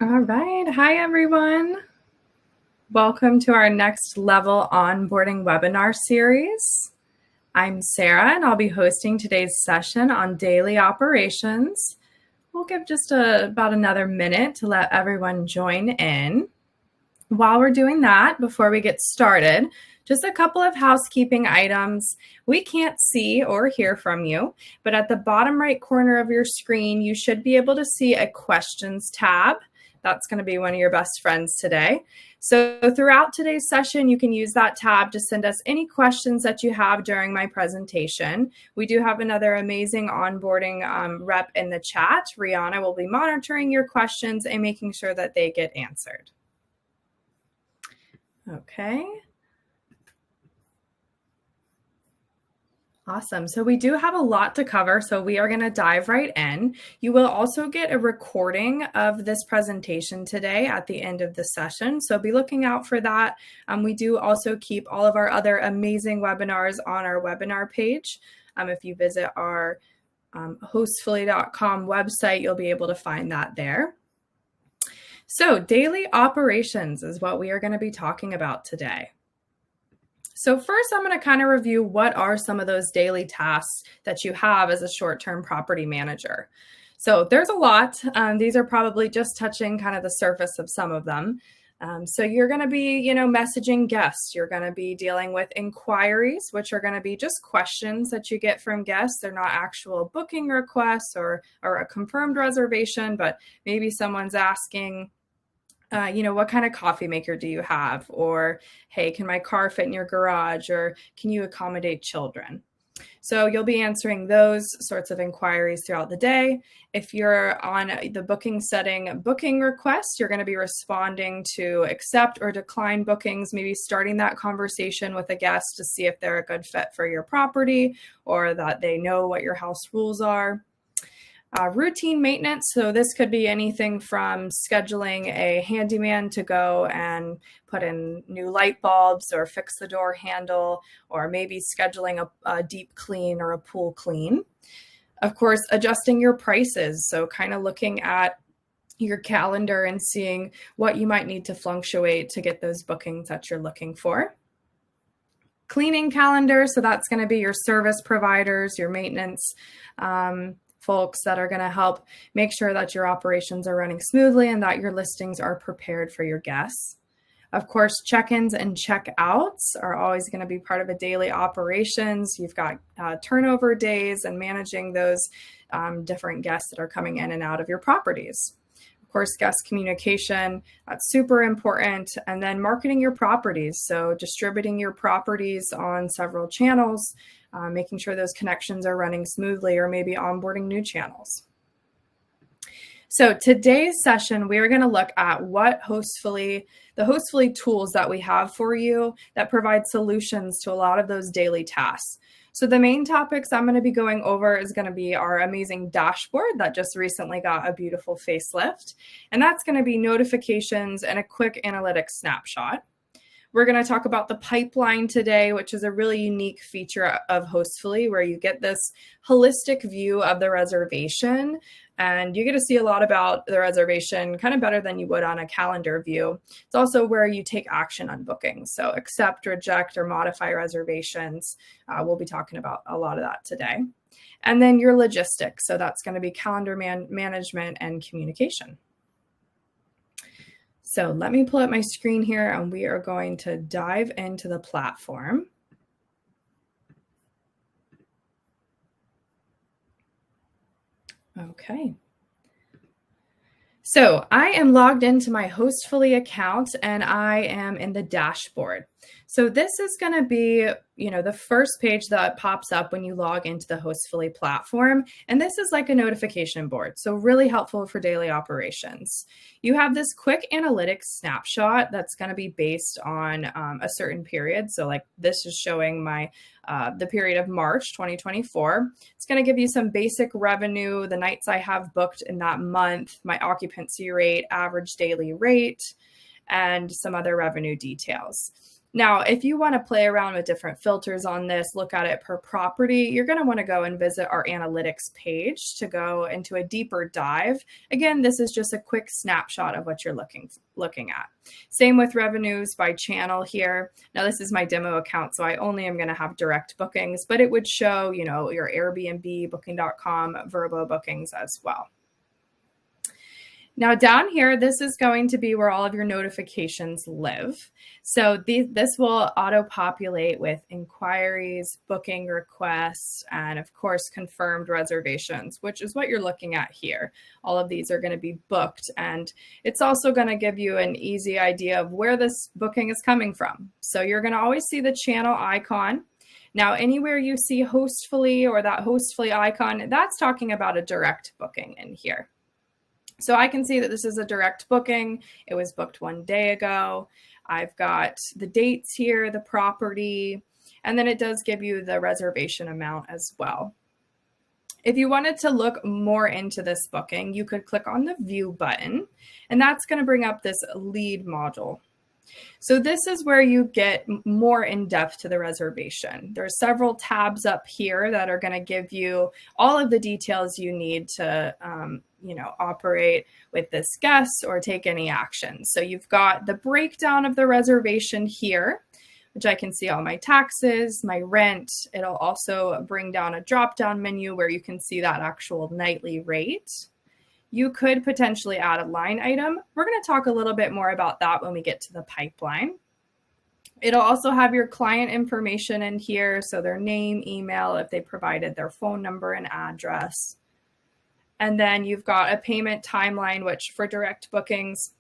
All right. Hi, everyone. Welcome to our next level onboarding webinar series. I'm Sarah, and I'll be hosting today's session on daily operations. We'll give just about another minute to let everyone join in. While we're doing that, before we get started, just a couple of housekeeping items. We can't see or hear from you, but at the bottom right corner of your screen, you should be able to see a questions tab. That's going to be one of your best friends today. So throughout today's session, you can use that tab to send us any questions that you have during my presentation. We do have another amazing onboarding rep in the chat. Rihanna will be monitoring your questions and making sure that they get answered. Okay. Awesome. So we do have a lot to cover, so we are going to dive right in. You will also get a recording of this presentation today at the end of the session, so be looking out for that. We do also keep all of our other amazing webinars on our webinar page. If you visit our hostfully.com website, you'll be able to find that there. So daily operations is what we are going to be talking about today. So first, I'm going to kind of review what are some of those daily tasks that you have as a short-term property manager. So there's a lot. These are probably just touching kind of the surface of some of them. So you're going to be, messaging guests. You're going to be dealing with inquiries, which are going to be just questions that you get from guests. They're not actual booking requests or a confirmed reservation, but maybe someone's asking, what kind of coffee maker do you have? Or, hey, can my car fit in your garage? Or can you accommodate children? So you'll be answering those sorts of inquiries throughout the day. If you're on the booking setting booking request, you're going to be responding to accept or decline bookings, maybe starting that conversation with a guest to see if they're a good fit for your property or that they know what your house rules are. Routine maintenance, so this could be anything from scheduling a handyman to go and put in new light bulbs or fix the door handle, or maybe scheduling a deep clean or a pool clean. Of course, adjusting your prices, so kind of looking at your calendar and seeing what you might need to fluctuate to get those bookings that you're looking for. Cleaning calendar, so that's going to be your service providers, your maintenance folks that are going to help make sure that your operations are running smoothly and that your listings are prepared for your guests. Of course, check-ins and check-outs are always going to be part of a daily operations. You've got turnover days and managing those different guests that are coming in and out of your properties. Of course, guest communication, that's super important. And then marketing your properties. So distributing your properties on several channels, making sure those connections are running smoothly, or maybe onboarding new channels. So today's session, we are going to look at the Hostfully tools that we have for you that provide solutions to a lot of those daily tasks. So the main topics I'm going to be going over is going to be our amazing dashboard that just recently got a beautiful facelift. And that's going to be notifications and a quick analytics snapshot. We're going to talk about the pipeline today, which is a really unique feature of Hostfully, where you get this holistic view of the reservation, and you get to see a lot about the reservation kind of better than you would on a calendar view. It's also where you take action on bookings. So accept, reject, or modify reservations. We'll be talking about a lot of that today. And then your logistics. So that's going to be calendar management and communication. So let me pull up my screen here and we are going to dive into the platform. Okay. So I am logged into my Hostfully account and I am in the dashboard. So this is going to be, the first page that pops up when you log into the Hostfully platform. And this is like a notification board. So really helpful for daily operations. You have this quick analytics snapshot that's going to be based on a certain period. So like this is showing the period of March 2024. It's going to give you some basic revenue, the nights I have booked in that month, my occupancy rate, average daily rate, and some other revenue details. Now, if you want to play around with different filters on this, look at it per property, you're going to want to go and visit our analytics page to go into a deeper dive. Again, this is just a quick snapshot of what you're looking at. Same with revenues by channel here. Now, this is my demo account, so I only am going to have direct bookings, but it would show, you know, your Airbnb, Booking.com, Vrbo bookings as well. Now down here, this is going to be where all of your notifications live. So this will auto-populate with inquiries, booking requests, and of course, confirmed reservations, which is what you're looking at here. All of these are going to be booked, and it's also going to give you an easy idea of where this booking is coming from. So you're going to always see the channel icon. Now, anywhere you see Hostfully or that Hostfully icon, that's talking about a direct booking in here. So I can see that this is a direct booking. It was booked 1 day ago. I've got the dates here, the property, and then it does give you the reservation amount as well. If you wanted to look more into this booking, you could click on the view button, and that's going to bring up this lead module. So this is where you get more in depth to the reservation. There's several tabs up here that are going to give you all of the details you need to operate with this guest or take any action. So you've got the breakdown of the reservation here, which I can see all my taxes, my rent. It'll also bring down a drop-down menu where you can see that actual nightly rate. You could potentially add a line item. We're going to talk a little bit more about that when we get to the pipeline. It'll also have your client information in here, so their name, email, if they provided their phone number and address. And then you've got a payment timeline, which for direct bookings,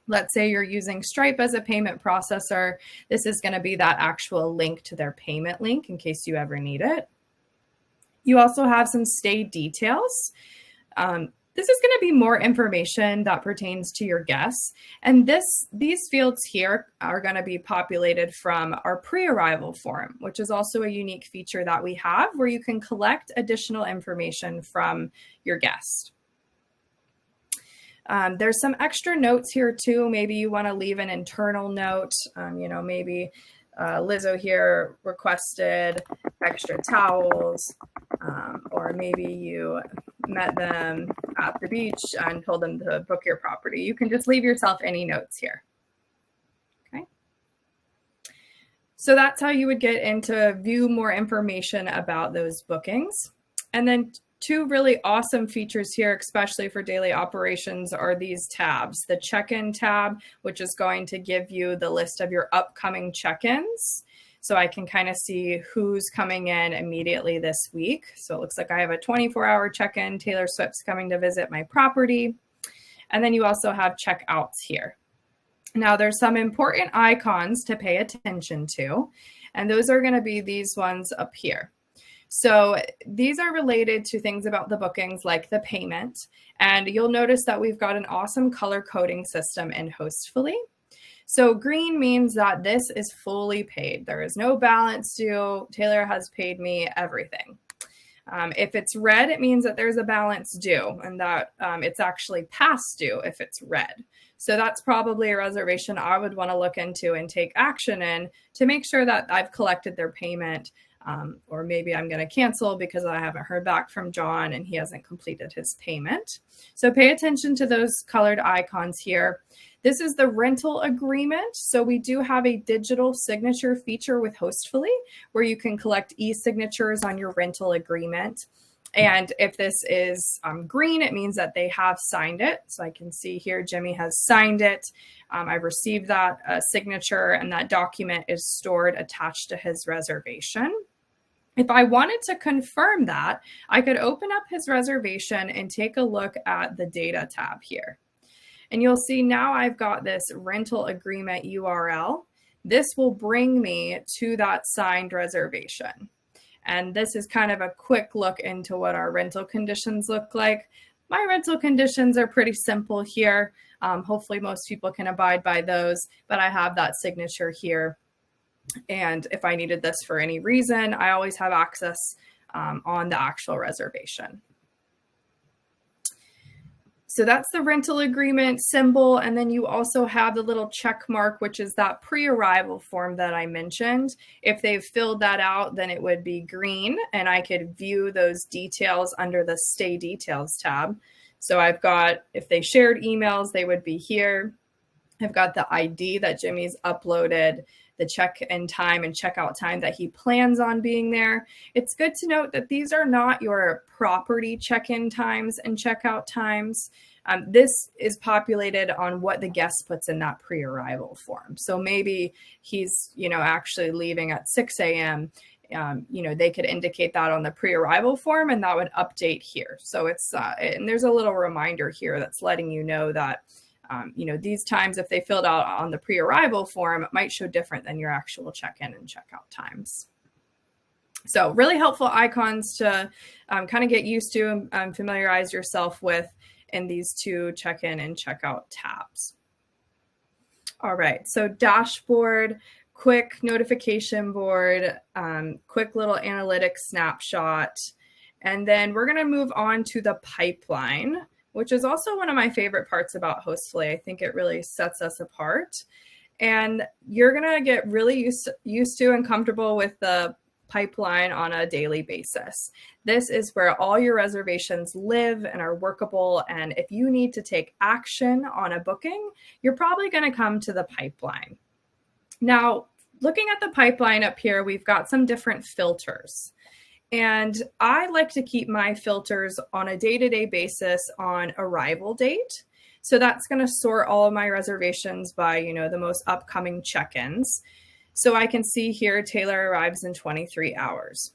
let's say you're using Stripe as a payment processor, this is going to be that actual link to their payment link in case you ever need it. You also have some stay details. This is going to be more information that pertains to your guests. And these fields here are going to be populated from our pre-arrival form, which is also a unique feature that we have where you can collect additional information from your guest. There's some extra notes here too. Maybe you want to leave an internal note, maybe Lizzo here requested extra towels, or maybe you met them at the beach and told them to book your property. You can just leave yourself any notes here. Okay. So that's how you would get into view more information about those bookings. And then two really awesome features here, especially for daily operations, are these tabs. The check-in tab, which is going to give you the list of your upcoming check-ins. So I can kind of see who's coming in immediately this week. So it looks like I have a 24-hour check-in. Taylor Swift's coming to visit my property. And then you also have checkouts here. Now there's some important icons to pay attention to, and those are going to be these ones up here. So these are related to things about the bookings like the payment. And you'll notice that we've got an awesome color coding system in Hostfully. So green means that this is fully paid. There is no balance due. Taylor has paid me everything. If it's red, it means that there's a balance due and that it's actually past due if it's red. So that's probably a reservation I would want to look into and take action in to make sure that I've collected their payment. Or maybe I'm going to cancel because I haven't heard back from John and he hasn't completed his payment. So pay attention to those colored icons here. This is the rental agreement. So we do have a digital signature feature with Hostfully where you can collect e-signatures on your rental agreement. And if this is green, it means that they have signed it. So I can see here, Jimmy has signed it. I've received that signature and that document is stored attached to his reservation. If I wanted to confirm that, I could open up his reservation and take a look at the data tab here. And you'll see now I've got this rental agreement URL. This will bring me to that signed reservation. And this is kind of a quick look into what our rental conditions look like. My rental conditions are pretty simple here. Hopefully most people can abide by those, but I have that signature here. And if I needed this for any reason, I always have access on the actual reservation. So that's the rental agreement symbol. And then you also have the little check mark, which is that pre-arrival form that I mentioned. If they've filled that out, then it would be green, and I could view those details under the Stay Details tab. So I've got, if they shared emails, they would be here. I've got the ID that Jimmy's uploaded, the check-in time and checkout time that he plans on being there. It's good to note that these are not your property check-in times and checkout times. This is populated on what the guest puts in that pre-arrival form. So maybe he's, actually leaving at 6 a.m. They could indicate that on the pre-arrival form, and that would update here. So it's, and there's a little reminder here that's letting you know that these times, if they filled out on the pre-arrival form, it might show different than your actual check-in and checkout times. So really helpful icons to kind of get used to and familiarize yourself with in these two check-in and checkout tabs. All right, so dashboard, quick notification board, quick little analytics snapshot, and then we're going to move on to the pipeline, which is also one of my favorite parts about Hostfully. I think it really sets us apart. And you're going to get really used to and comfortable with the pipeline on a daily basis. This is where all your reservations live and are workable. And if you need to take action on a booking, you're probably going to come to the pipeline. Now, looking at the pipeline up here, we've got some different filters. And I like to keep my filters on a day-to-day basis on arrival date. So that's going to sort all of my reservations by, the most upcoming check-ins. So I can see here, Taylor arrives in 23 hours.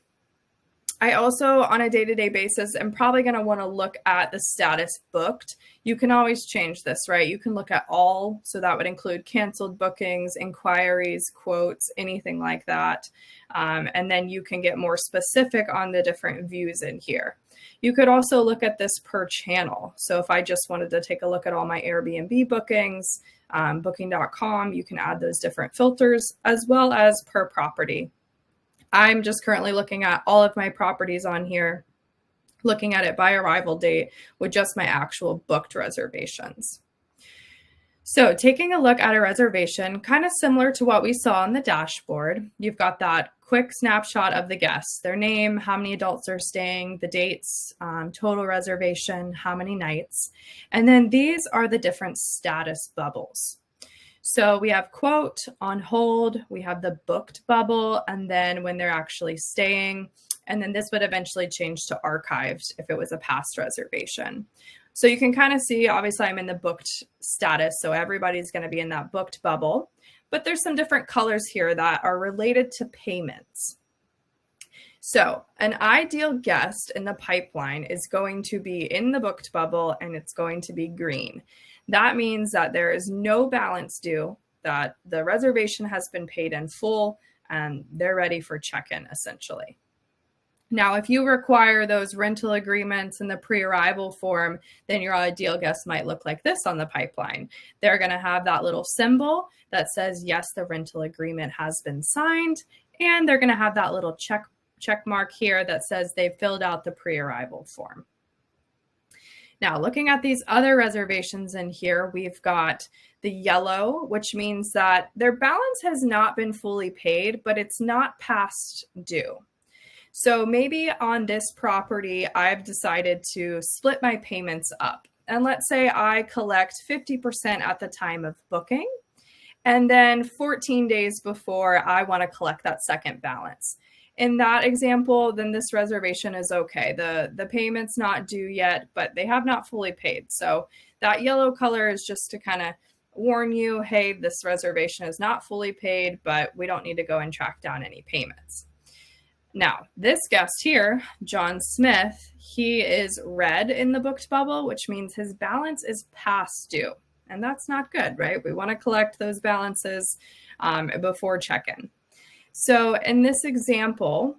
I also, on a day-to-day basis, am probably going to want to look at the status booked. You can always change this, right? You can look at all. So that would include canceled bookings, inquiries, quotes, anything like that. And then you can get more specific on the different views in here. You could also look at this per channel. So if I just wanted to take a look at all my Airbnb bookings, booking.com, you can add those different filters as well as per property. I'm just currently looking at all of my properties on here, looking at it by arrival date with just my actual booked reservations. So taking a look at a reservation, kind of similar to what we saw on the dashboard, you've got that quick snapshot of the guests, their name, how many adults are staying, the dates, total reservation, how many nights. And then these are the different status bubbles. So we have quote, on hold, we have the booked bubble, and then when they're actually staying, and then this would eventually change to archived if it was a past reservation. So you can kind of see, obviously I'm in the booked status, so everybody's going to be in that booked bubble, but there's some different colors here that are related to payments. So an ideal guest in the pipeline is going to be in the booked bubble, and it's going to be green. That means that there is no balance due, that the reservation has been paid in full, and they're ready for check-in essentially. Now, if you require those rental agreements in the pre-arrival form, then your ideal guest might look like this on the pipeline. They're going to have that little symbol that says, yes, the rental agreement has been signed, and they're going to have that little check mark here that says they've filled out the pre-arrival form. Now, looking at these other reservations in here, we've got the yellow, which means that their balance has not been fully paid, but it's not past due. So maybe on this property, I've decided to split my payments up. And let's say I collect 50% at the time of booking, and then 14 days before I want to collect that second balance. In that example, then this reservation is okay. The payment's not due yet, but they have not fully paid. So that yellow color is just to kind of warn you, hey, this reservation is not fully paid, but we don't need to go and track down any payments. Now, this guest here, John Smith, he is red in the booked bubble, which means his balance is past due. And that's not good, right? We want to collect those balances before check-in. So in this example,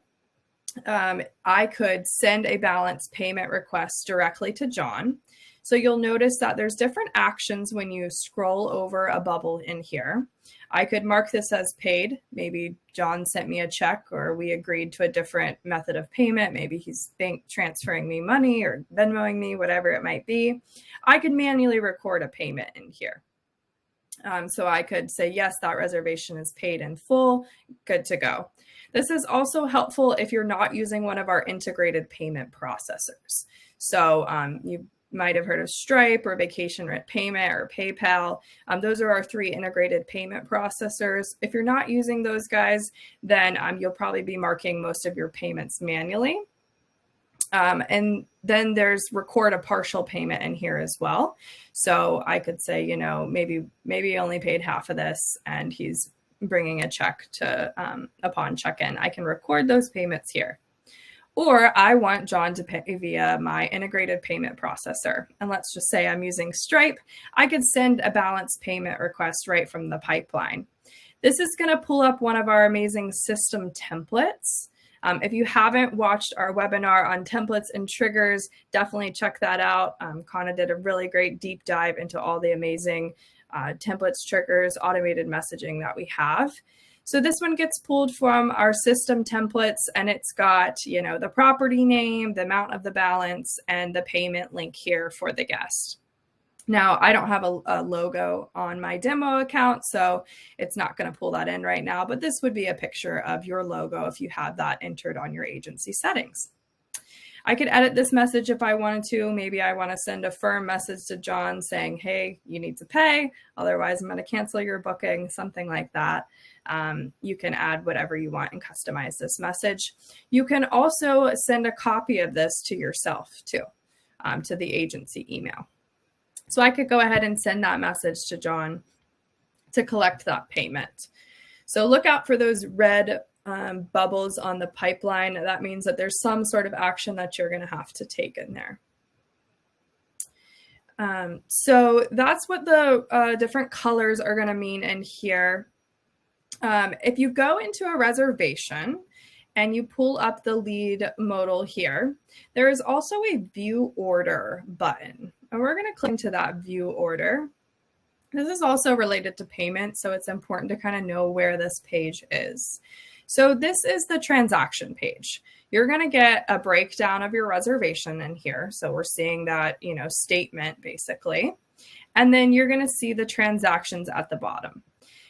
I could send a balance payment request directly to John. So you'll notice that there's different actions when you scroll over a bubble in here. I could mark this as paid. Maybe John sent me a check, or we agreed to a different method of payment. Maybe he's bank transferring me money or Venmoing me, whatever it might be. I could manually record a payment in here. So I could say, yes, that reservation is paid in full, good to go. This is also helpful if you're not using one of our integrated payment processors. So you might have heard of Stripe or Vacation Rent Payment or PayPal. Those are our 3 integrated payment processors. If you're not using those guys, then you'll probably be marking most of your payments manually. And then there's record a partial payment in here as well. So I could say, you know, maybe he only paid half of this and he's bringing a check to upon check-in. I can record those payments here. Or I want John to pay via my integrated payment processor. And let's just say I'm using Stripe. I could send a balance payment request right from the pipeline. This is going to pull up one of our amazing system templates. If you haven't watched our webinar on templates and triggers, definitely check that out. Kana did a really great deep dive into all the amazing templates, triggers, automated messaging that we have. So this one gets pulled from our system templates, and it's got, you know, the property name, the amount of the balance, and the payment link here for the guest. Now, I don't have a logo on my demo account, so it's not going to pull that in right now, but this would be a picture of your logo if you have that entered on your agency settings. I could edit this message if I wanted to. Maybe I want to send a firm message to John saying, hey, you need to pay, otherwise I'm going to cancel your booking, something like that. You can add whatever you want and customize this message. You can also send a copy of this to yourself too, to the agency email. So I could go ahead and send that message to John to collect that payment. So look out for those red bubbles on the pipeline. That means that there's some sort of action that you're going to have to take in there. So that's what the different colors are going to mean in here. If you go into a reservation and you pull up the lead modal here, there is also a view order button. And we're going to click into that view order. This is also related to payment, so it's important to kind of know where this page is. So this is the transaction page. You're going to get a breakdown of your reservation in here. So we're seeing that, you know, statement basically. And then you're going to see the transactions at the bottom.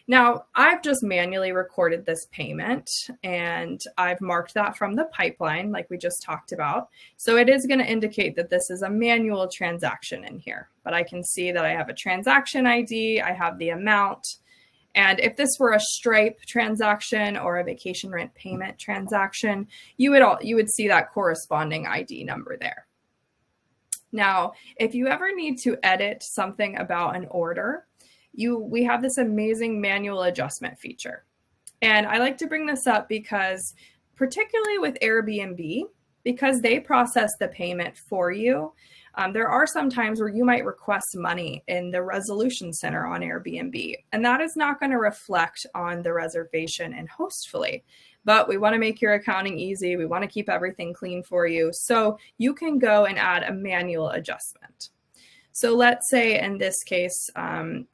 Now, I've just manually recorded this payment and I've marked that from the pipeline like we just talked about. So it is going to indicate that this is a manual transaction in here, but I can see that I have a transaction ID, I have the amount. And if this were a Stripe transaction or a vacation rent payment transaction, you would see that corresponding ID number there. Now, if you ever need to edit something about an order, we have this amazing manual adjustment feature. And I like to bring this up because particularly with Airbnb, because they process the payment for you, there are some times where you might request money in the resolution center on Airbnb, and that is not going to reflect on the reservation in Hostfully. But we want to make your accounting easy. We want to keep everything clean for you. So you can go and add a manual adjustment. So let's say in this case,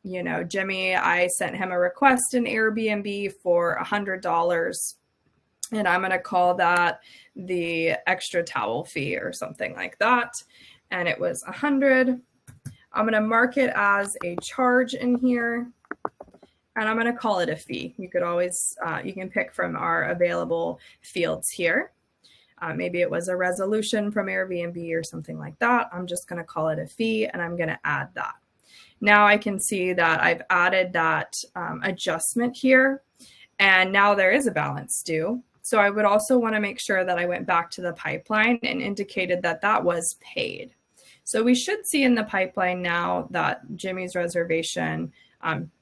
you know, Jimmy, I sent him a request in Airbnb for $100, and I'm going to call that the extra towel fee or something like that. And it was 100. I'm going to mark it as a charge in here, and I'm going to call it a fee. You could always, you can pick from our available fields here. Maybe it was a resolution from Airbnb or something like that. I'm just going to call it a fee, and I'm going to add that. Now I can see that I've added that adjustment here, and now there is a balance due. So I would also want to make sure that I went back to the pipeline and indicated that that was paid. So we should see in the pipeline now that Jimmy's reservation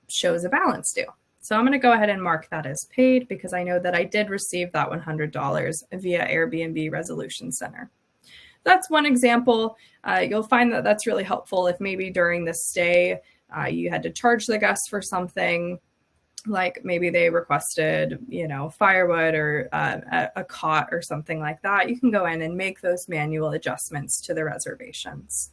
shows a balance due. So I'm going to go ahead and mark that as paid because I know that I did receive that $100 via Airbnb Resolution Center. That's one example. You'll find that that's really helpful if maybe during the stay you had to charge the guest for something, like maybe they requested, you know, firewood or a cot or something like that. You can go in and make those manual adjustments to the reservations.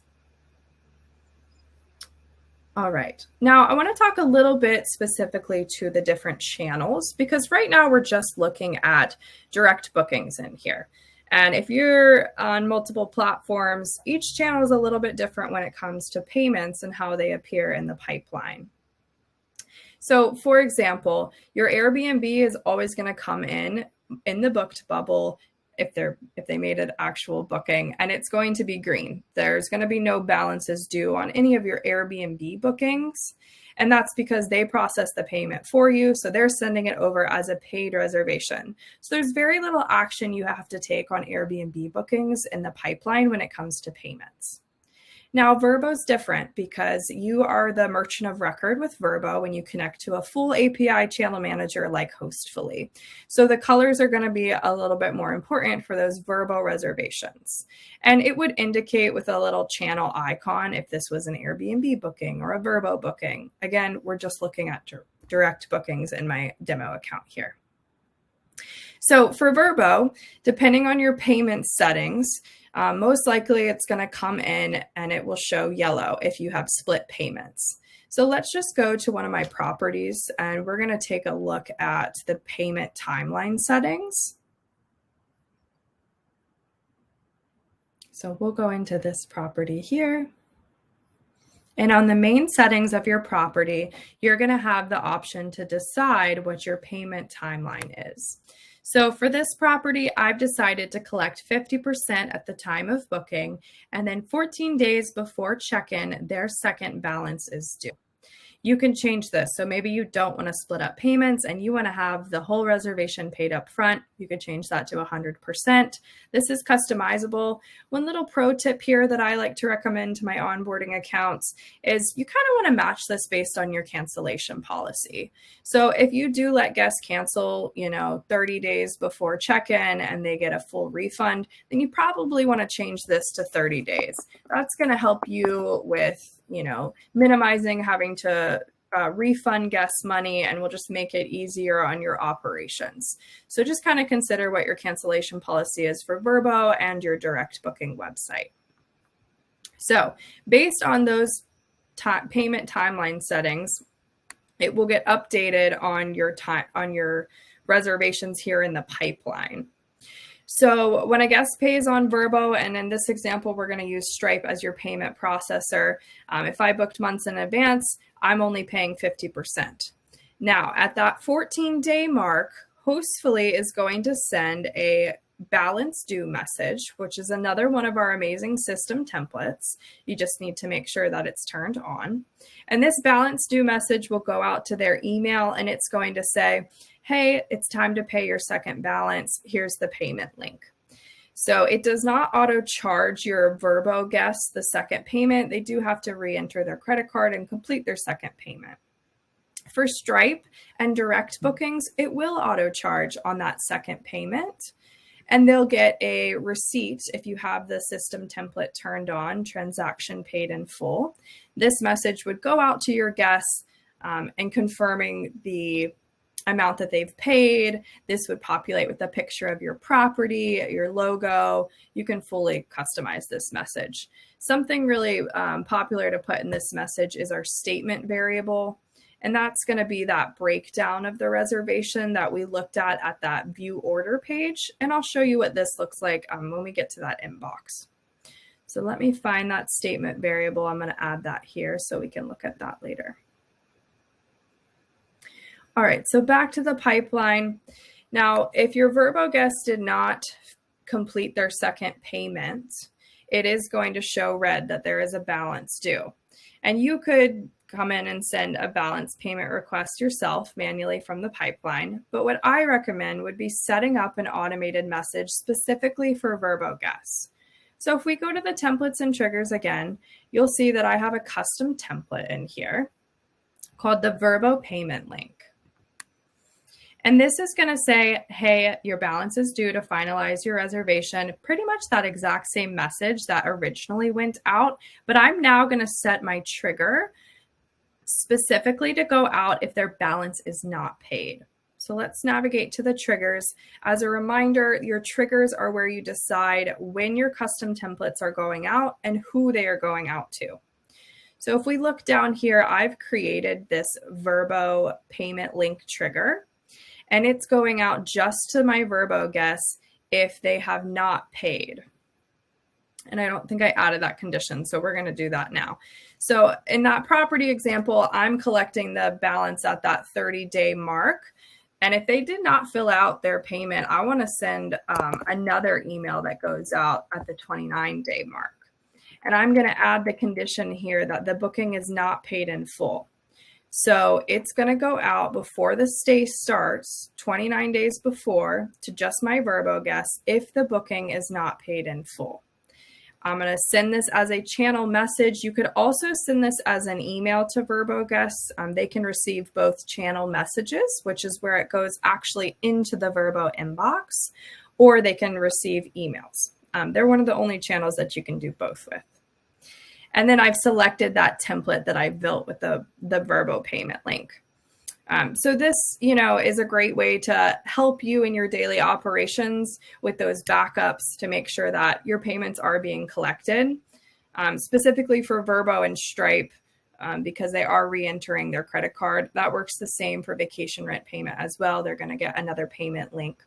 All right. Now, I want to talk a little bit specifically to the different channels, because right now we're just looking at direct bookings in here. And if you're on multiple platforms, each channel is a little bit different when it comes to payments and how they appear in the pipeline. So, for example, your Airbnb is always going to come in the booked bubble if they made an actual booking, and it's going to be green. There's going to be no balances due on any of your Airbnb bookings, and that's because they process the payment for you, so they're sending it over as a paid reservation. So there's very little action you have to take on Airbnb bookings in the pipeline when it comes to payments. Now, Vrbo's different because you are the merchant of record with Vrbo when you connect to a full API channel manager like Hostfully. So the colors are going to be a little bit more important for those Vrbo reservations. And it would indicate with a little channel icon if this was an Airbnb booking or a Vrbo booking. Again, we're just looking at direct bookings in my demo account here. So for Vrbo, depending on your payment settings, most likely it's going to come in and it will show yellow if you have split payments. So let's just go to one of my properties and we're going to take a look at the payment timeline settings. So we'll go into this property here. And on the main settings of your property, you're going to have the option to decide what your payment timeline is. So for this property, I've decided to collect 50% at the time of booking, and then 14 days before check-in, their second balance is due. You can change this. So maybe you don't want to split up payments and you want to have the whole reservation paid up front. You could change that to 100%. This is customizable. One little pro tip here that I like to recommend to my onboarding accounts is you kind of want to match this based on your cancellation policy. So if you do let guests cancel, 30 days before check-in and they get a full refund, then you probably want to change this to 30 days. That's going to help you with minimizing having to refund guests money, and will just make it easier on your operations. So just kind of consider what your cancellation policy is for Vrbo and your direct booking website. So based on those payment timeline settings, it will get updated on your reservations here in the pipeline. So when a guest pays on Vrbo, and in this example, we're going to use Stripe as your payment processor. If I booked months in advance, I'm only paying 50%. Now, at that 14-day mark, Hostfully is going to send a balance due message, which is another one of our amazing system templates. You just need to make sure that it's turned on. And this balance due message will go out to their email, and it's going to say, hey, it's time to pay your second balance. Here's the payment link. So it does not auto charge your Vrbo guests the second payment. They do have to re-enter their credit card and complete their second payment. For Stripe and direct bookings, it will auto charge on that second payment. And they'll get a receipt if you have the system template turned on, transaction paid in full. This message would go out to your guests and confirming the amount that they've paid. This would populate with a picture of your property, your logo. You can fully customize this message. Something really popular to put in this message is our statement variable. And that's going to be that breakdown of the reservation that we looked at that view order page. And I'll show you what this looks like when we get to that inbox. So let me find that statement variable. I'm going to add that here so we can look at that later. All right, so back to the pipeline. Now, if your Vrbo guest did not complete their second payment, it is going to show red that there is a balance due. And you could come in and send a balance payment request yourself manually from the pipeline. But what I recommend would be setting up an automated message specifically for Vrbo guests. So if we go to the templates and triggers again, you'll see that I have a custom template in here called the Vrbo payment link. And this is going to say, hey, your balance is due to finalize your reservation. Pretty much that exact same message that originally went out, but I'm now going to set my trigger specifically to go out if their balance is not paid. So let's navigate to the triggers. As a reminder, your triggers are where you decide when your custom templates are going out and who they are going out to. So if we look down here, I've created this Verbo payment link trigger, and it's going out just to my Verbo guests if they have not paid. And I don't think I added that condition, so we're going to do that now. So in that property example, I'm collecting the balance at that 30-day mark. And if they did not fill out their payment, I want to send another email that goes out at the 29-day mark. And I'm going to add the condition here that the booking is not paid in full. So it's going to go out before the stay starts, 29 days before, to just my Verbo guests if the booking is not paid in full. I'm going to send this as a channel message. You could also send this as an email to Verbo guests. They can receive both channel messages, which is where it goes actually into the Verbo inbox, or they can receive emails. They're one of the only channels that you can do both with. And then I've selected that template that I built with the Verbo payment link. So this, is a great way to help you in your daily operations with those backups to make sure that your payments are being collected, specifically for Verbo and Stripe, because they are re-entering their credit card. That works the same for vacation rent payment as well. They're going to get another payment link.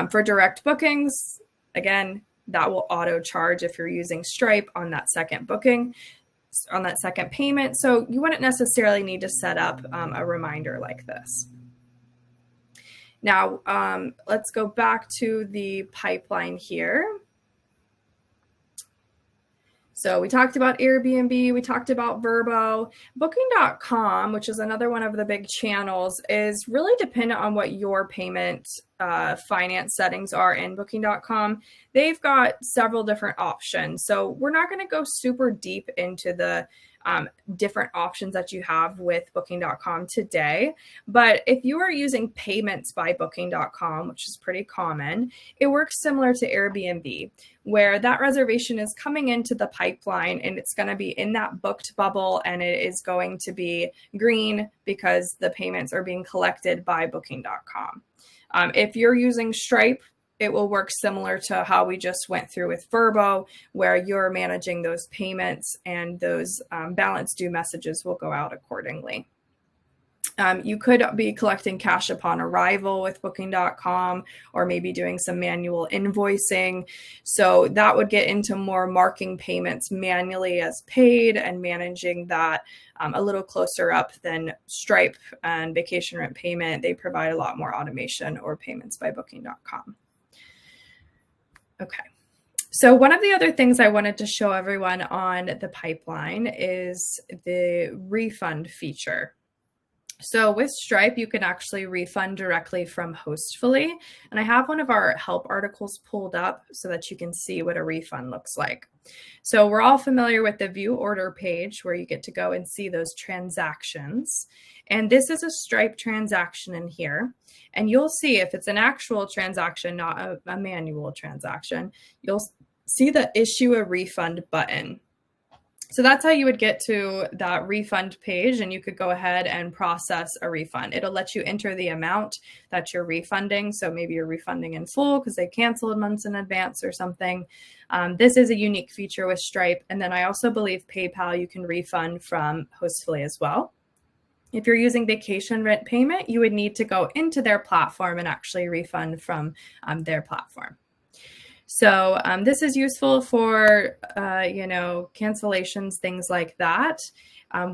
For direct bookings, again, that will auto charge if you're using Stripe on that second booking, on that second payment. So you wouldn't necessarily need to set up a reminder like this. Now, let's go back to the pipeline here. So we talked about Airbnb, we talked about Verbo. Booking.com, which is another one of the big channels, is really dependent on what your payment finance settings are in Booking.com. They've got several different options. So we're not going to go super deep into the different options that you have with Booking.com today. But if you are using payments by Booking.com, which is pretty common, it works similar to Airbnb, where that reservation is coming into the pipeline and it's going to be in that booked bubble, and it is going to be green because the payments are being collected by Booking.com. If you're using Stripe, it will work similar to how we just went through with Verbo, where you're managing those payments and those balance due messages will go out accordingly. You could be collecting cash upon arrival with Booking.com, or maybe doing some manual invoicing. So that would get into more marking payments manually as paid and managing that a little closer up than Stripe and vacation rent payment. They provide a lot more automation, or payments by Booking.com. Okay. So one of the other things I wanted to show everyone on the pipeline is the refund feature. So with Stripe, you can actually refund directly from Hostfully. And I have one of our help articles pulled up so that you can see what a refund looks like. So we're all familiar with the view order page where you get to go and see those transactions. And this is a Stripe transaction in here. And you'll see if it's an actual transaction, not a manual transaction, you'll see the issue a refund button. So that's how you would get to that refund page, and you could go ahead and process a refund. It'll let you enter the amount that you're refunding. So maybe you're refunding in full because they canceled months in advance or something. This is a unique feature with Stripe. And then I also believe PayPal, you can refund from Hostfully as well. If you're using vacation rent payment, you would need to go into their platform and actually refund from their platform. So this is useful for, cancellations, things like that.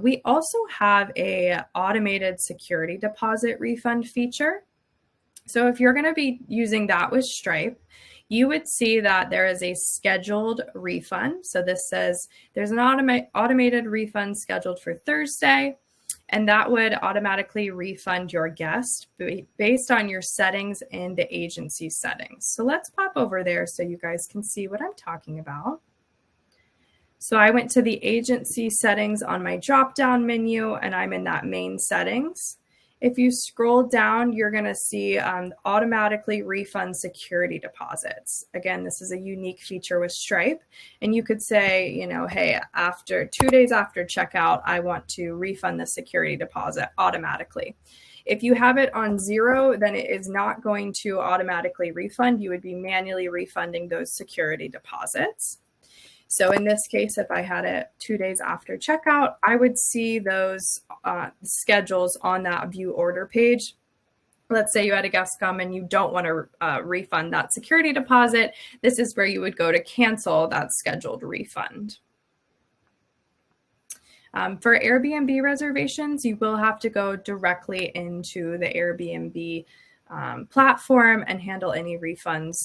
We also have a automated security deposit refund feature. So if you're going to be using that with Stripe, you would see that there is a scheduled refund. So this says there's an automated refund scheduled for Thursday, and that would automatically refund your guest based on your settings in the agency settings. So let's pop over there so you guys can see what I'm talking about. So I went to the agency settings on my drop-down menu, and I'm in that main settings. If you scroll down, you're going to see automatically refund security deposits. Again, this is a unique feature with Stripe. And you could say, hey, after 2 days after checkout, I want to refund the security deposit automatically. If you have it on 0, then it is not going to automatically refund. You would be manually refunding those security deposits. So in this case, if I had it 2 days after checkout, I would see those schedules on that view order page. Let's say you had a guest come and you don't want to refund that security deposit. This is where you would go to cancel that scheduled refund. For Airbnb reservations, you will have to go directly into the Airbnb platform and handle any refunds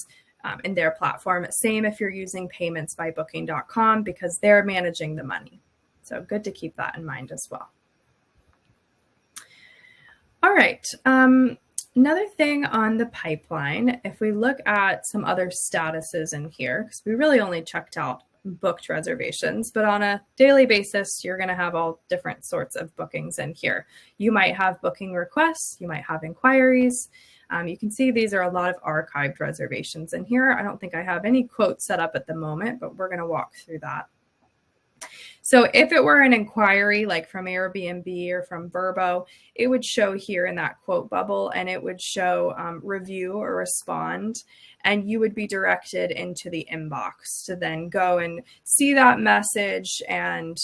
in their platform. Same if you're using paymentsbybooking.com because they're managing the money. So good to keep that in mind as well. All right. Another thing on the pipeline, if we look at some other statuses in here, because we really only checked out booked reservations, but on a daily basis, you're going to have all different sorts of bookings in here. You might have booking requests, you might have inquiries. You can see these are a lot of archived reservations in here. I don't think I have any quotes set up at the moment, but we're going to walk through that. So if it were an inquiry like from Airbnb or from Vrbo, it would show here in that quote bubble, and it would show review or respond, and you would be directed into the inbox to then go and see that message and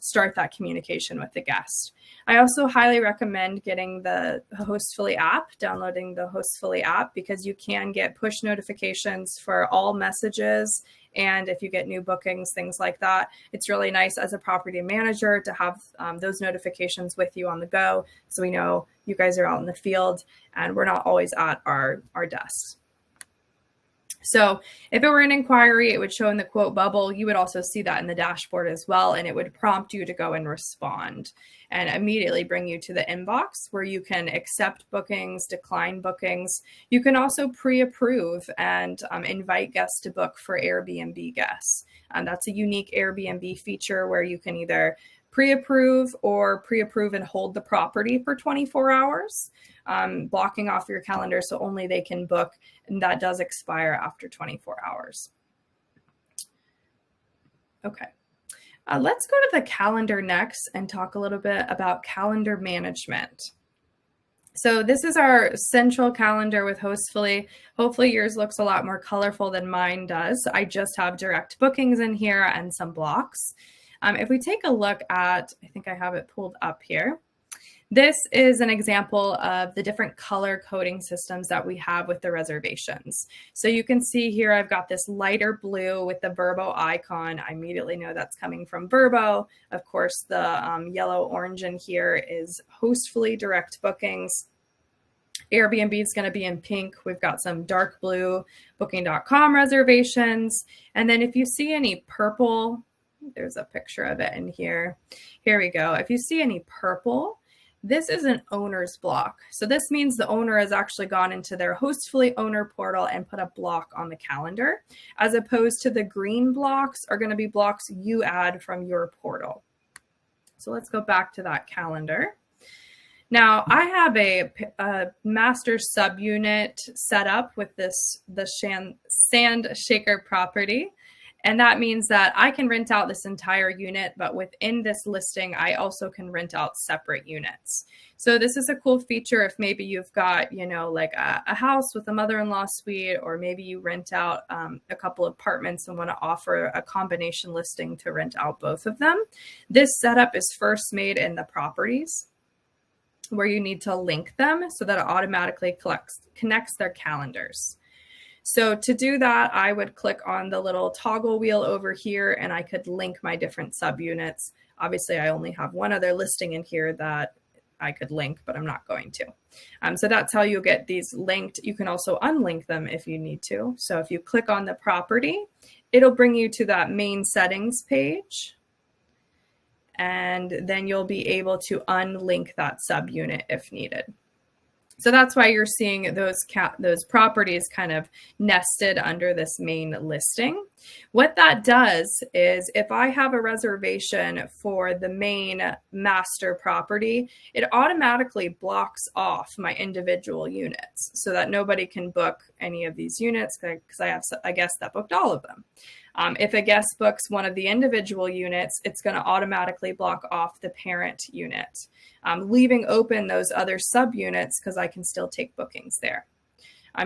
start that communication with the guest. I also highly recommend getting the Hostfully app, downloading the Hostfully app, because you can get push notifications for all messages. And if you get new bookings, things like that, it's really nice as a property manager to have those notifications with you on the go. So we know you guys are out in the field and we're not always at our desks. So if it were an inquiry, it would show in the quote bubble. You would also see that in the dashboard as well, and it would prompt you to go and respond and immediately bring you to the inbox where you can accept bookings, decline bookings. You can also pre-approve and invite guests to book for Airbnb guests. That's a unique Airbnb feature where you can either pre-approve or pre-approve and hold the property for 24 hours, blocking off your calendar so only they can book, and that does expire after 24 hours. Okay, let's go to the calendar next and talk a little bit about calendar management. So this is our central calendar with Hostfully. Hopefully yours looks a lot more colorful than mine does. I just have direct bookings in here and some blocks. If we take a look at, I think I have it pulled up here. This is an example of the different color coding systems that we have with the reservations. So you can see here, I've got this lighter blue with the Vrbo icon. I immediately know that's coming from Vrbo. Of course, the yellow orange in here is Hostfully direct bookings. Airbnb is going to be in pink. We've got some dark blue booking.com reservations. And then if you see any purple, there's a picture of it in here. Here we go. If you see any purple, this is an owner's block. So this means the owner has actually gone into their Hostfully owner portal and put a block on the calendar, as opposed to the green blocks are going to be blocks you add from your portal. So let's go back to that calendar. Now I have a master subunit set up with the Sand Shaker property. And that means that I can rent out this entire unit, but within this listing, I also can rent out separate units. So this is a cool feature if maybe you've got, like a house with a mother-in-law suite, or maybe you rent out a couple of apartments and want to offer a combination listing to rent out both of them. This setup is first made in the properties, where you need to link them so that it automatically connects their calendars. So to do that, I would click on the little toggle wheel over here and I could link my different subunits. Obviously, I only have one other listing in here that I could link, but I'm not going to. So that's how you get these linked. You can also unlink them if you need to. So if you click on the property, it'll bring you to that main settings page. And then you'll be able to unlink that subunit if needed. So that's why you're seeing those properties kind of nested under this main listing. What that does is if I have a reservation for the main master property, it automatically blocks off my individual units so that nobody can book any of these units, because I have a guest that booked all of them. If a guest books one of the individual units, it's going to automatically block off the parent unit, leaving open those other subunits because I can still take bookings there.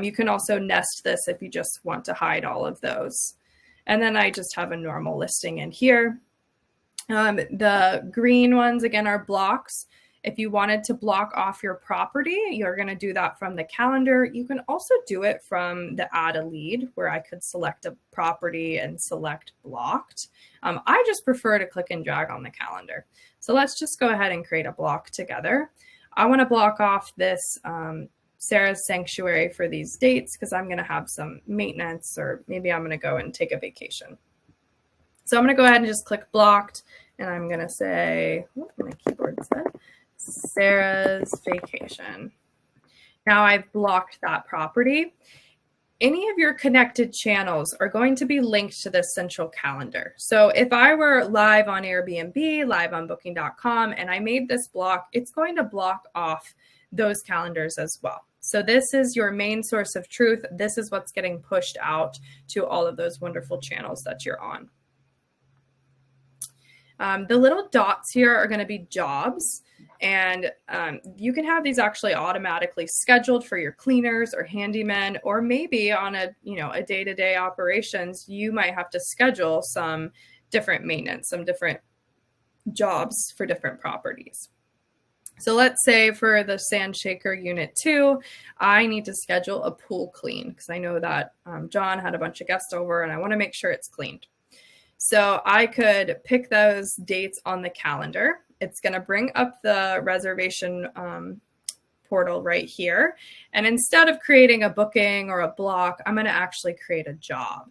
You can also nest this if you just want to hide all of those. And then I just have a normal listing in here. The green ones, again, are blocks. If you wanted to block off your property, you're going to do that from the calendar. You can also do it from the add a lead, where I could select a property and select blocked. I just prefer to click and drag on the calendar. So let's just go ahead and create a block together. I want to block off this Sarah's Sanctuary for these dates because I'm going to have some maintenance, or maybe I'm going to go and take a vacation. So I'm going to go ahead and just click blocked, and I'm going to say, what my keyboard said, Sarah's Vacation. Now I've blocked that property. Any of your connected channels are going to be linked to this central calendar. So if I were live on Airbnb, live on booking.com, and I made this block, it's going to block off those calendars as well. So this is your main source of truth. This is what's getting pushed out to all of those wonderful channels that you're on. The little dots here are going to be jobs, and you can have these actually automatically scheduled for your cleaners or handymen, or maybe on a day-to-day operations, you might have to schedule some different maintenance, some different jobs for different properties. So let's say for the Sand Shaker Unit 2, I need to schedule a pool clean because I know that John had a bunch of guests over and I want to make sure it's cleaned. So I could pick those dates on the calendar. It's going to bring up the reservation portal right here. And instead of creating a booking or a block, I'm going to actually create a job.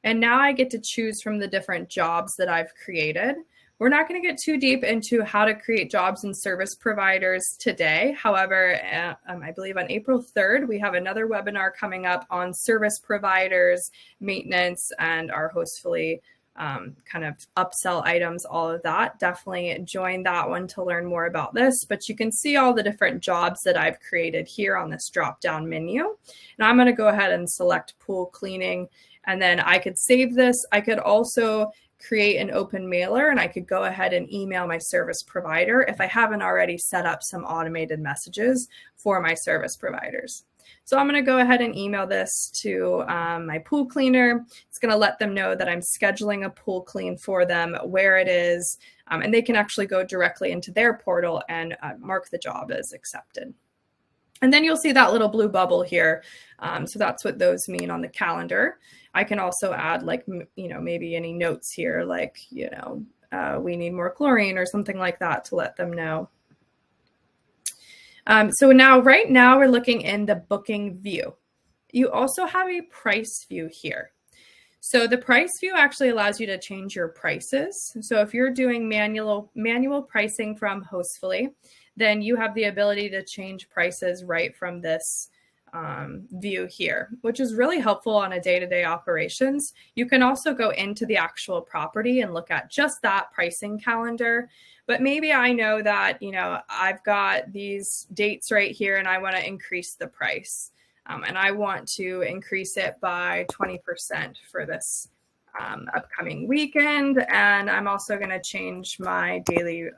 And now I get to choose from the different jobs that I've created. We're not going to get too deep into how to create jobs and service providers today. However, I believe on April 3rd, we have another webinar coming up on service providers, maintenance, and our Hostfully kind of upsell items, all of that. Definitely join that one to learn more about this. But you can see all the different jobs that I've created here on this drop-down menu. And I'm going to go ahead and select pool cleaning. And then I could save this. I could also create an open mailer, and I could go ahead and email my service provider if I haven't already set up some automated messages for my service providers. So I'm going to go ahead and email this to my pool cleaner. It's going to let them know that I'm scheduling a pool clean for them, where it is, and they can actually go directly into their portal and mark the job as accepted. And then you'll see that little blue bubble here. So that's what those mean on the calendar. I can also add maybe any notes here, like, we need more chlorine or something like that to let them know. So right now we're looking in the booking view. You also have a price view here. So the price view actually allows you to change your prices. So if you're doing manual pricing from Hostfully, then you have the ability to change prices right from this view here, which is really helpful on a day-to-day operations. You can also go into the actual property and look at just that pricing calendar. But maybe I know that, I've got these dates right here and I want to increase the price. And I want to increase it by 20% for this upcoming weekend. And I'm also going to change my daily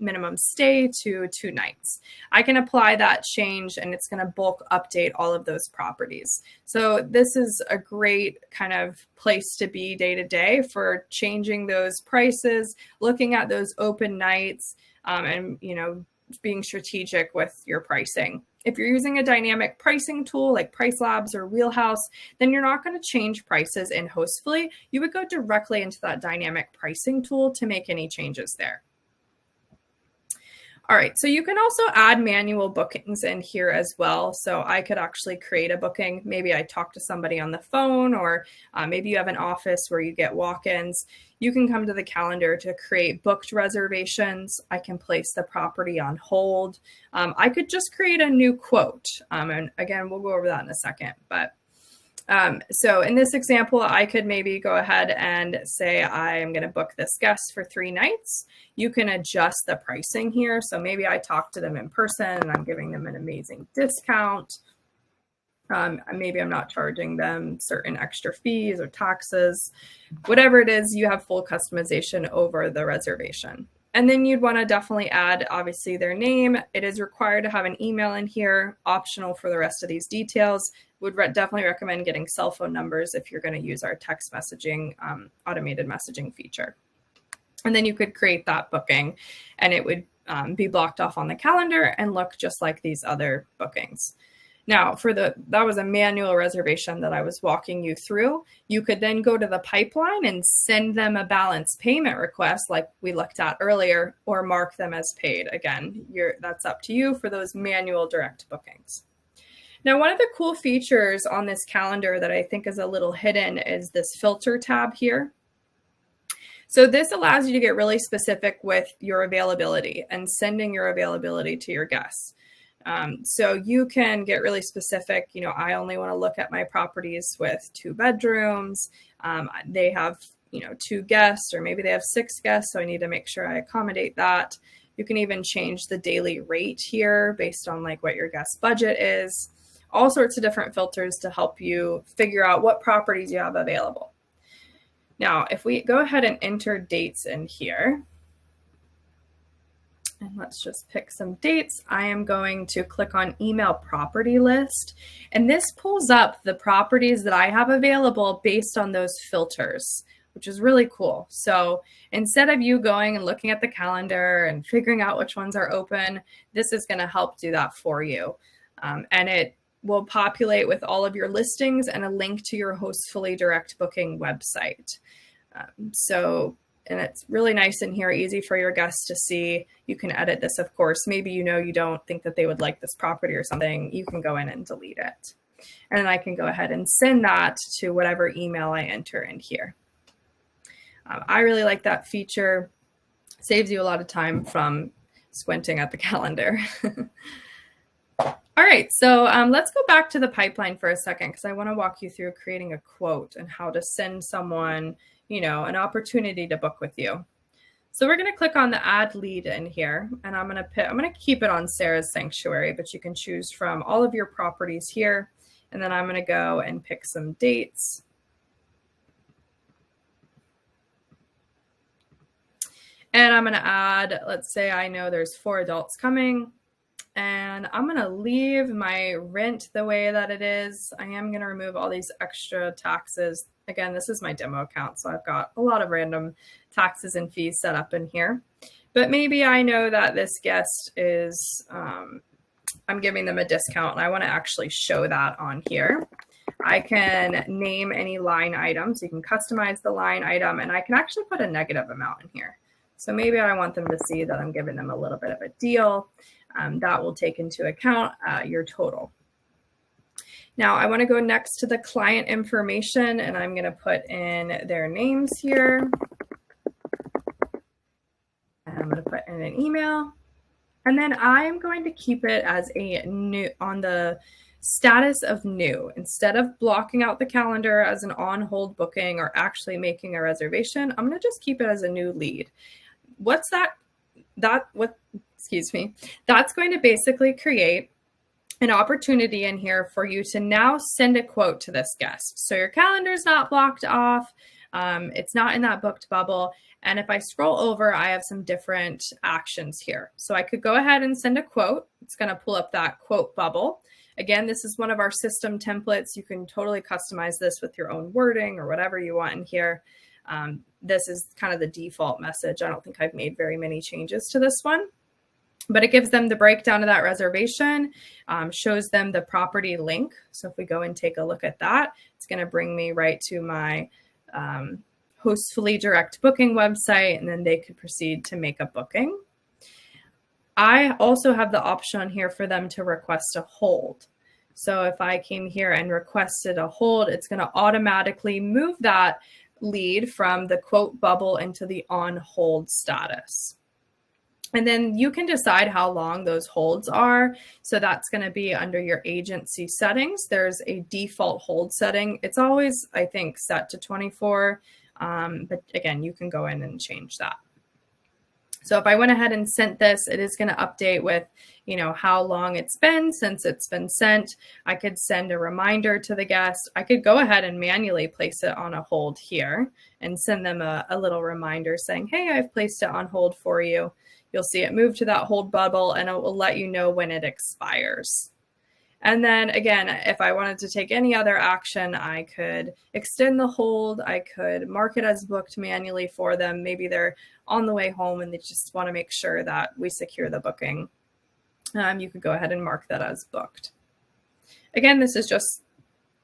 minimum stay to 2 nights. I can apply that change and it's going to bulk update all of those properties. So this is a great kind of place to be day to day for changing those prices, looking at those open nights, and being strategic with your pricing. If you're using a dynamic pricing tool like Price Labs or Wheelhouse, then you're not going to change prices in Hostfully. You would go directly into that dynamic pricing tool to make any changes there. All right, so you can also add manual bookings in here as well. So I could actually create a booking. Maybe I talk to somebody on the phone, or maybe you have an office where you get walk-ins. You can come to the calendar to create booked reservations. I can place the property on hold. I could just create a new quote. And again, we'll go over that in a second. But so in this example, I could maybe go ahead and say I am going to book this guest for 3 nights. You can adjust the pricing here. So maybe I talk to them in person and I'm giving them an amazing discount. Maybe I'm not charging them certain extra fees or taxes. Whatever it is, you have full customization over the reservation. And then you'd want to definitely add, obviously, their name. It is required to have an email in here, optional for the rest of these details. would definitely recommend getting cell phone numbers if you're going to use our text messaging, automated messaging feature. And then you could create that booking and it would be blocked off on the calendar and look just like these other bookings. Now, that was a manual reservation that I was walking you through. You could then go to the pipeline and send them a balance payment request like we looked at earlier, or mark them as paid. Again, that's up to you for those manual direct bookings. Now, one of the cool features on this calendar that I think is a little hidden is this filter tab here. So this allows you to get really specific with your availability and sending your availability to your guests. So you can get really specific. I only want to look at my properties with 2 bedrooms. They have, 2 guests, or maybe they have 6 guests. So I need to make sure I accommodate that. You can even change the daily rate here based on like what your guest budget is. All sorts of different filters to help you figure out what properties you have available. Now, if we go ahead and enter dates in here, and let's just pick some dates. I am going to click on email property list, and this pulls up the properties that I have available based on those filters, which is really cool. So instead of you going and looking at the calendar and figuring out which ones are open, this is going to help do that for you. And it will populate with all of your listings and a link to your Hostfully direct booking website. And it's really nice in here, easy for your guests to see. You can edit this, of course. Maybe you don't think that they would like this property or something. You can go in and delete it. And then I can go ahead and send that to whatever email I enter in here. I really like that feature. Saves you a lot of time from squinting at the calendar. All right, so let's go back to the pipeline for a second, because I want to walk you through creating a quote and how to send someone an opportunity to book with you. So we're going to click on the add lead in here, and I'm going to keep it on Sarah's Sanctuary, but you can choose from all of your properties here. And then I'm going to go and pick some dates. And I'm going to add, let's say I know there's 4 adults coming, and I'm going to leave my rent the way that it is. I am going to remove all these extra taxes. Again, this is my demo account, so I've got a lot of random taxes and fees set up in here. But maybe I know that this guest is, I'm giving them a discount, and I want to actually show that on here. I can name any line item, so you can customize the line item, and I can actually put a negative amount in here. So maybe I want them to see that I'm giving them a little bit of a deal. That will take into account your total. Now I want to go next to the client information, and I'm going to put in their names here. And I'm going to put in an email. And then I'm going to keep it as a new, on the status of new. Instead of blocking out the calendar as an on hold booking or actually making a reservation, I'm going to just keep it as a new lead. What's that? Excuse me. That's going to basically create an opportunity in here for you to now send a quote to this guest. So your calendar is not blocked off. It's not in that booked bubble. And if I scroll over, I have some different actions here. So I could go ahead and send a quote. It's going to pull up that quote bubble. Again, this is one of our system templates. You can totally customize this with your own wording or whatever you want in here. This is kind of the default message. I don't think I've made very many changes to this one, but it gives them the breakdown of that reservation, shows them the property link. So if we go and take a look at that, it's going to bring me right to my Hostfully direct booking website, and then they could proceed to make a booking. I also have the option here for them to request a hold. So if I came here and requested a hold, it's going to automatically move that lead from the quote bubble into the on hold status. And then you can decide how long those holds are. So that's going to be under your agency settings. There's a default hold setting. It's always, I think, set to 24. But again, you can go in and change that. So if I went ahead and sent this, it is going to update with, how long it's been since it's been sent. I could send a reminder to the guest. I could go ahead and manually place it on a hold here and send them a little reminder saying, hey, I've placed it on hold for you. You'll see it move to that hold bubble, and it will let you know when it expires. And then again, if I wanted to take any other action, I could extend the hold. I could mark it as booked manually for them. Maybe they're on the way home and they just want to make sure that we secure the booking. You could go ahead and mark that as booked. Again, this is just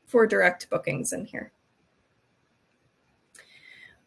for direct bookings in here.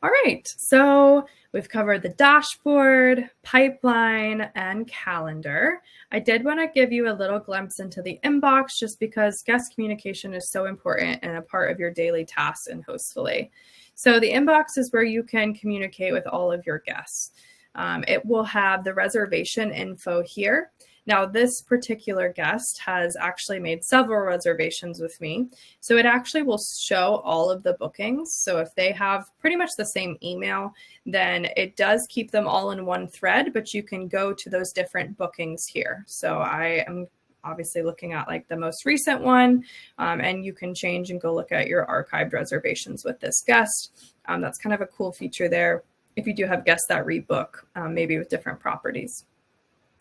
All right, so we've covered the dashboard, pipeline, and calendar. I did want to give you a little glimpse into the inbox just because guest communication is so important and a part of your daily tasks in Hostfully. So the inbox is where you can communicate with all of your guests. It will have the reservation info here. Now, this particular guest has actually made several reservations with me. So it actually will show all of the bookings. So if they have pretty much the same email, then it does keep them all in one thread, but you can go to those different bookings here. So I am obviously looking at like the most recent one, and you can change and go look at your archived reservations with this guest. That's kind of a cool feature there if you do have guests that rebook, maybe with different properties.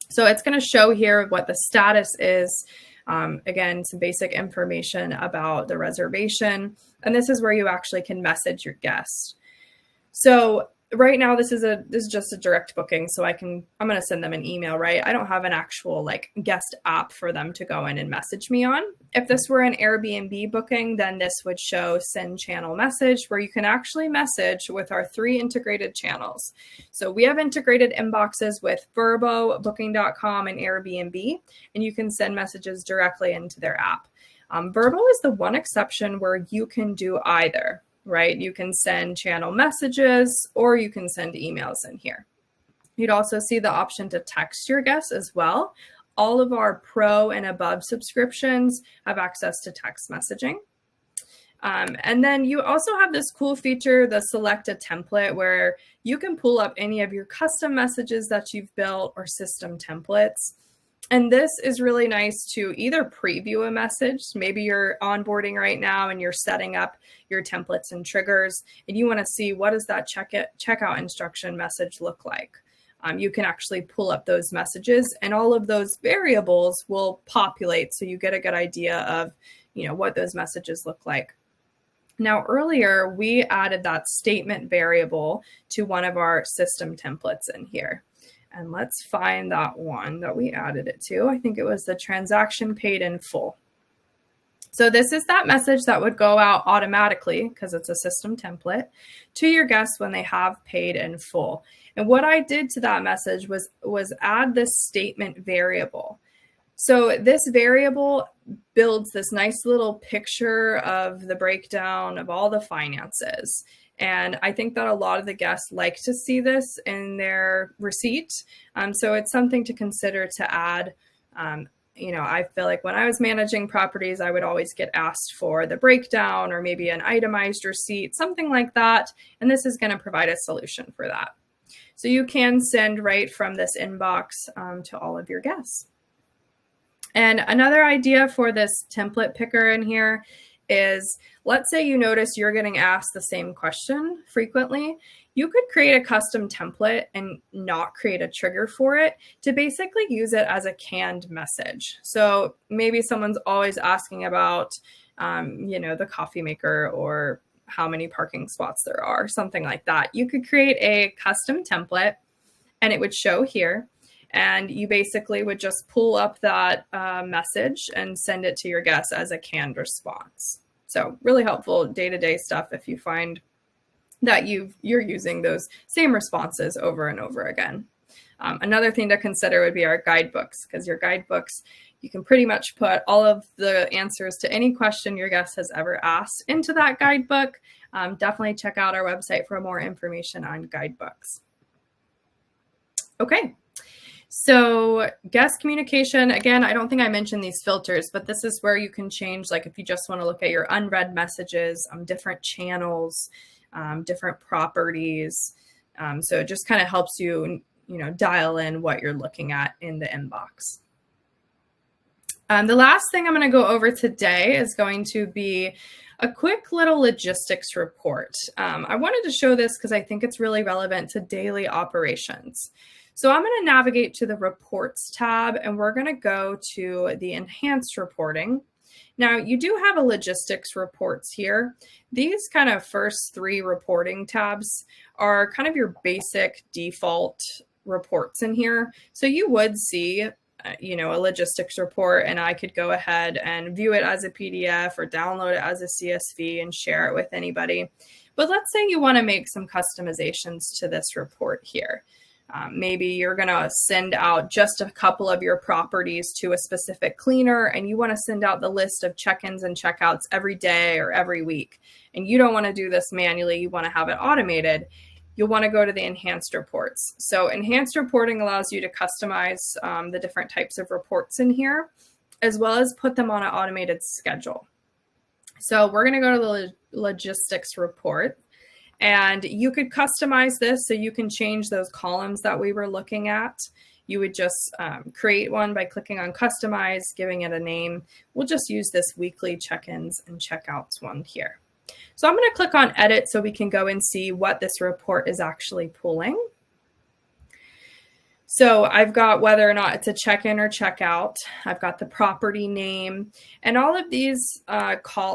So it's going to show here what the status is. Again, some basic information about the reservation. And this is where you actually can message your guest. So right now, this is just a direct booking. So I'm going to send them an email, right? I don't have an actual like guest app for them to go in and message me on. If this were an Airbnb booking, then this would show send channel message where you can actually message with our 3 integrated channels. So we have integrated inboxes with Vrbo, Booking.com, and Airbnb, and you can send messages directly into their app. Vrbo is the one exception where you can do either. Right? You can send channel messages or you can send emails in here. You'd also see the option to text your guests as well. All of our pro and above subscriptions have access to text messaging. And then you also have this cool feature, the select a template, where you can pull up any of your custom messages that you've built or system templates. And this is really nice to either preview a message. Maybe you're onboarding right now and you're setting up your templates and triggers, and you want to see what does that checkout instruction message look like. You can actually pull up those messages, and all of those variables will populate, so you get a good idea of, what those messages look like. Now, earlier we added that statement variable to one of our system templates in here. And let's find that one that we added it to. I think it was the transaction paid in full. So this is that message that would go out automatically, because it's a system template, to your guests when they have paid in full. And what I did to that message was add this statement variable. So this variable builds this nice little picture of the breakdown of all the finances. And I think that a lot of the guests like to see this in their receipt. So it's something to consider to add. I feel like when I was managing properties, I would always get asked for the breakdown or maybe an itemized receipt, something like that. And this is going to provide a solution for that. So you can send right from this inbox to all of your guests. And another idea for this template picker in here is, let's say you notice you're getting asked the same question frequently. You could create a custom template and not create a trigger for it to basically use it as a canned message. So maybe someone's always asking about, the coffee maker or how many parking spots there are, something like that. You could create a custom template and it would show here. And you basically would just pull up that message and send it to your guests as a canned response. So really helpful day-to-day stuff if you find that you're using those same responses over and over again. Another thing to consider would be our guidebooks, because your guidebooks, you can pretty much put all of the answers to any question your guest has ever asked into that guidebook. Definitely check out our website for more information on guidebooks. Okay. So guest communication, again, I don't think I mentioned these filters, but this is where you can change, like if you just want to look at your unread messages, different channels, different properties. So it just kind of helps you, dial in what you're looking at in the inbox. The last thing I'm going to go over today is going to be a quick little logistics report. I wanted to show this because I think it's really relevant to daily operations. So I'm going to navigate to the Reports tab, and we're going to go to the Enhanced Reporting. Now, you do have a Logistics Reports here. These kind of first 3 reporting tabs are kind of your basic default reports in here. So you would see a logistics report, and I could go ahead and view it as a PDF or download it as a CSV and share it with anybody. But let's say you want to make some customizations to this report here. Maybe you're going to send out just a couple of your properties to a specific cleaner, and you want to send out the list of check-ins and checkouts every day or every week. And you don't want to do this manually. You want to have it automated. You'll want to go to the Enhanced Reports. So Enhanced Reporting allows you to customize the different types of reports in here, as well as put them on an automated schedule. So we're going to go to the Logistics Report. And you could customize this so you can change those columns that we were looking at. You would just create one by clicking on Customize, giving it a name. We'll just use this weekly check-ins and checkouts one here. So I'm going to click on Edit so we can go and see what this report is actually pulling. So I've got whether or not it's a check-in or checkout. I've got the property name, and all of these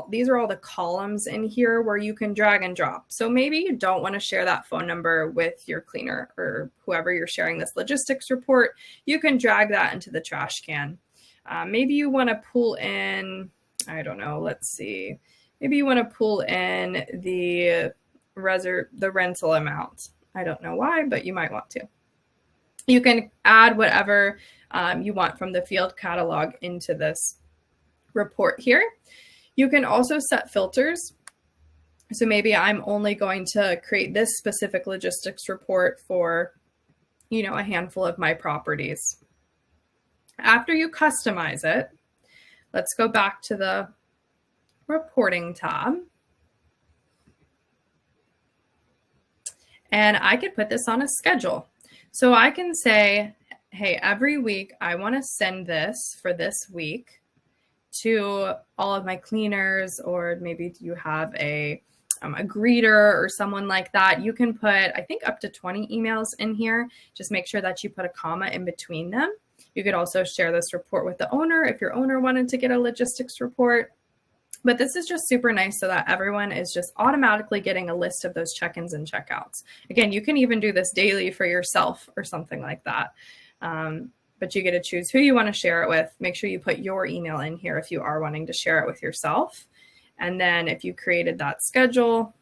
these are all the columns in here where you can drag and drop. So maybe you don't want to share that phone number with your cleaner or whoever you're sharing this logistics report. You can drag that into the trash can. Maybe you want to pull in, I don't know, let's see. Maybe you want to pull in the rental amount. I don't know why, but you might want to. You can add whatever you want from the field catalog into this report here. You can also set filters. So maybe I'm only going to create this specific logistics report for, a handful of my properties. After you customize it, let's go back to the Reporting tab. And I could put this on a schedule. So I can say, hey, every week I want to send this for this week to all of my cleaners, or maybe you have a greeter or someone like that. You can put, I think, up to 20 emails in here. Just make sure that you put a comma in between them. You could also share this report with the owner if your owner wanted to get a logistics report. But this is just super nice so that everyone is just automatically getting a list of those check-ins and checkouts. Again, you can even do this daily for yourself or something like that. But you get to choose who you want to share it with. Make sure you put your email in here if you are wanting to share it with yourself. And then if you created that schedule,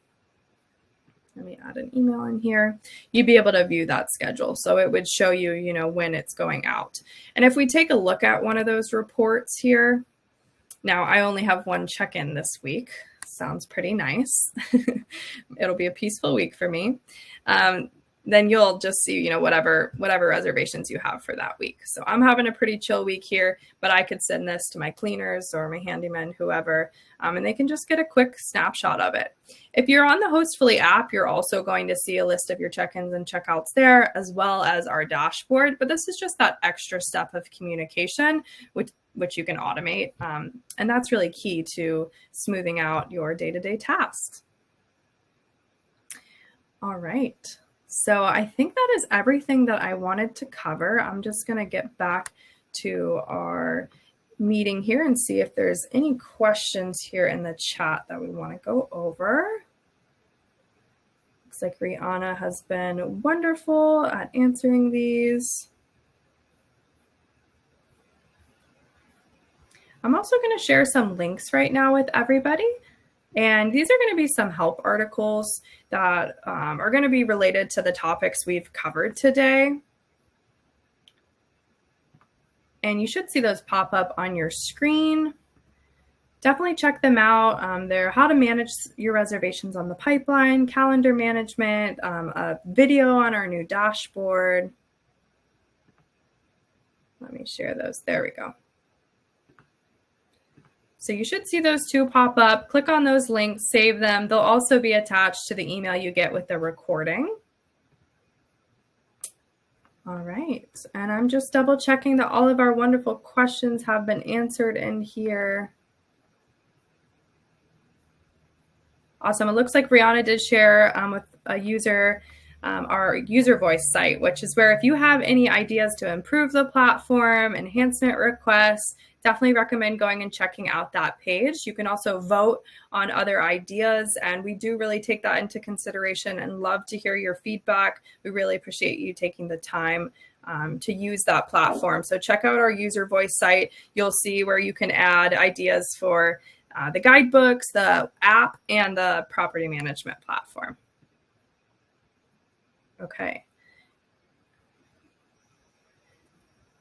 let me add an email in here, you'd be able to view that schedule. So it would show you, when it's going out. And if we take a look at one of those reports here, now, I only have one check-in this week. Sounds pretty nice. It'll be a peaceful week for me. Then you'll just see, whatever reservations you have for that week. So I'm having a pretty chill week here, but I could send this to my cleaners or my handyman, whoever, and they can just get a quick snapshot of it. If you're on the Hostfully app, you're also going to see a list of your check-ins and checkouts there, as well as our dashboard. But this is just that extra step of communication, which you can automate. And that's really key to smoothing out your day-to-day tasks. All right. So I think that is everything that I wanted to cover. I'm just going to get back to our meeting here and see if there's any questions here in the chat that we want to go over. Looks like Rihanna has been wonderful at answering these. I'm also going to share some links right now with everybody. And these are going to be some help articles that are going to be related to the topics we've covered today. And you should see those pop up on your screen. Definitely check them out. They're how to manage your reservations on the pipeline, calendar management, a video on our new dashboard. Let me share those. There we go. So you should see those two pop up. Click on those links, save them. They'll also be attached to the email you get with the recording. All right, and I'm just double checking that all of our wonderful questions have been answered in here. Awesome, it looks like Brianna did share with a user our user voice site, which is where if you have any ideas to improve the platform, enhancement requests, definitely recommend going and checking out that page. You can also vote on other ideas, and we do really take that into consideration and love to hear your feedback. We really appreciate you taking the time to use that platform. So check out our user voice site. You'll see where you can add ideas for the guidebooks, the app, and the property management platform. Okay.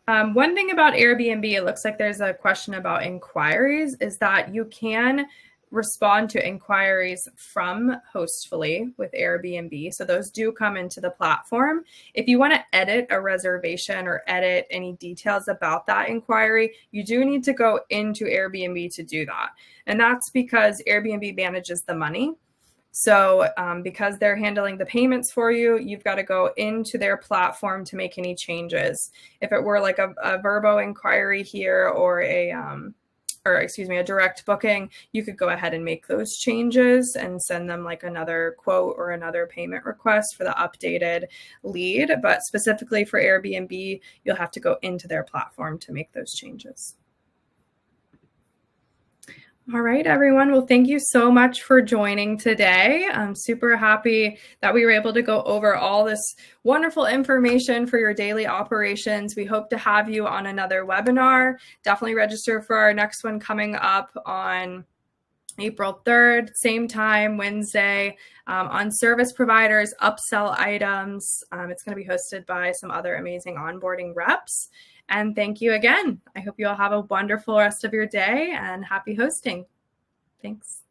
One thing about Airbnb, it looks like there's a question about inquiries, is that you can respond to inquiries from Hostfully with Airbnb. So those do come into the platform. If you want to edit a reservation or edit any details about that inquiry, you do need to go into Airbnb to do that. And that's because Airbnb manages the money. So because they're handling the payments for you, you've got to go into their platform to make any changes. If it were like a Verbo inquiry here or a direct booking, you could go ahead and make those changes and send them like another quote or another payment request for the updated lead. But specifically for Airbnb, you'll have to go into their platform to make those changes. All right, everyone. Well, thank you so much for joining today. I'm super happy that we were able to go over all this wonderful information for your daily operations. We hope to have you on another webinar. Definitely register for our next one coming up on April 3rd, same time, Wednesday, on service providers, upsell items. It's going to be hosted by some other amazing onboarding reps. And thank you again. I hope you all have a wonderful rest of your day and happy hosting. Thanks.